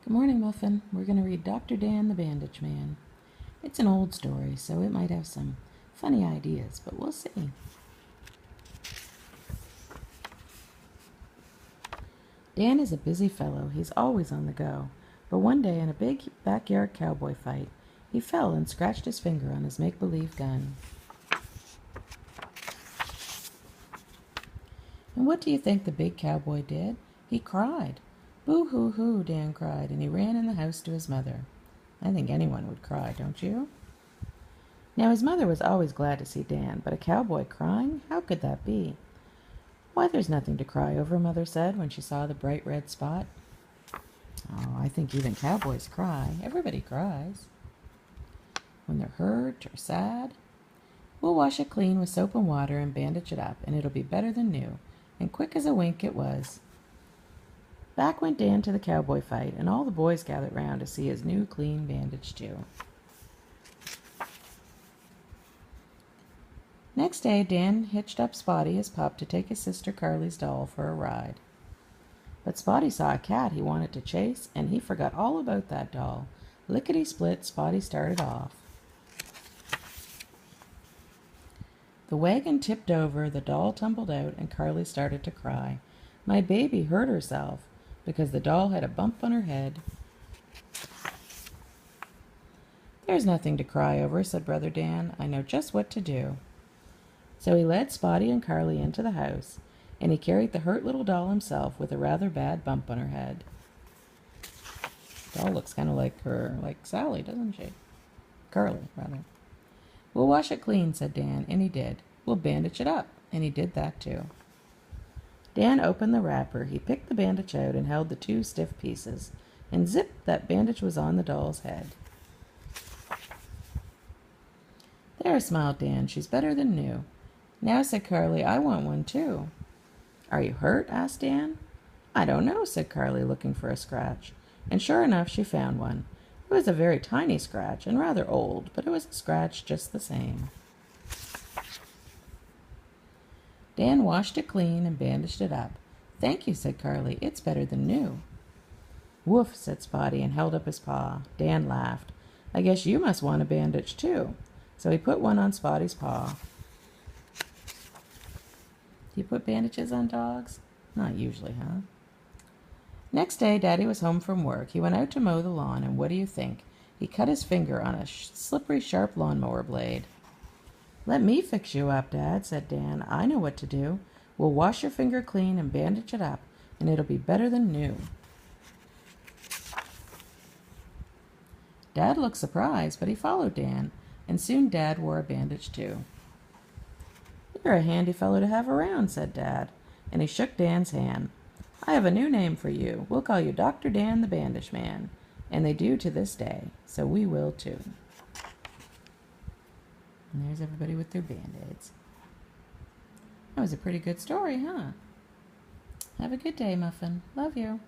Good morning, Muffin. We're going to read Dr. Dan the Bandage Man. It's an old story, so it might have some funny ideas, but we'll see. Dan is a busy fellow. He's always on the go. But one day in a big backyard cowboy fight, he fell and scratched his finger on his make-believe gun. And what do you think the big cowboy did? He cried. Boo-hoo-hoo, Dan cried, and he ran in the house to his mother. I think anyone would cry, don't you? Now his mother was always glad to see Dan, but a cowboy crying? How could that be? Why, there's nothing to cry over, Mother said when she saw the bright red spot. Oh, I think even cowboys cry. Everybody cries. When they're hurt or sad. We'll wash it clean with soap and water and bandage it up, and it'll be better than new. And quick as a wink it was. Back went Dan to the cowboy fight, and all the boys gathered round to see his new clean bandage too. Next day, Dan hitched up Spotty, his pup, to take his sister Carly's doll for a ride. But Spotty saw a cat he wanted to chase, and he forgot all about that doll. Lickety-split, Spotty started off. The wagon tipped over, the doll tumbled out, and Carly started to cry. My baby hurt herself because the doll had a bump on her head. There's nothing to cry over, said Brother Dan. I know just what to do. So he led Spotty and Carly into the house, and he carried the hurt little doll himself with a rather bad bump on her head. The doll looks kind of like Sally, doesn't she? Carly, rather. We'll wash it clean, said Dan, and he did. We'll bandage it up, and he did that too. Dan opened the wrapper. He picked the bandage out and held the two stiff pieces, and zip, that bandage was on the doll's head. There, smiled Dan, she's better than new. Now, said Carly, I want one too. Are you hurt? Asked Dan. I don't know, said Carly, looking for a scratch. And sure enough, she found one. It was a very tiny scratch and rather old, but it was a scratch just the same. Dan washed it clean and bandaged it up. Thank you, said Carly. It's better than new. Woof, said Spotty, and held up his paw. Dan laughed. I guess you must want a bandage too. So he put one on Spotty's paw. Do you put bandages on dogs? Not usually, huh? Next day, Daddy was home from work. He went out to mow the lawn, and what do you think? He cut his finger on a slippery, sharp lawnmower blade. Let me fix you up, Dad, said Dan. I know what to do. We'll wash your finger clean and bandage it up, and it'll be better than new. Dad looked surprised, but he followed Dan, and soon Dad wore a bandage too. You're a handy fellow to have around, said Dad, and he shook Dan's hand. I have a new name for you. We'll call you Dr. Dan the Bandage Man, and they do to this day, so we will too. And there's everybody with their band-aids. That was a pretty good story, huh? Have a good day, Muffin. Love you.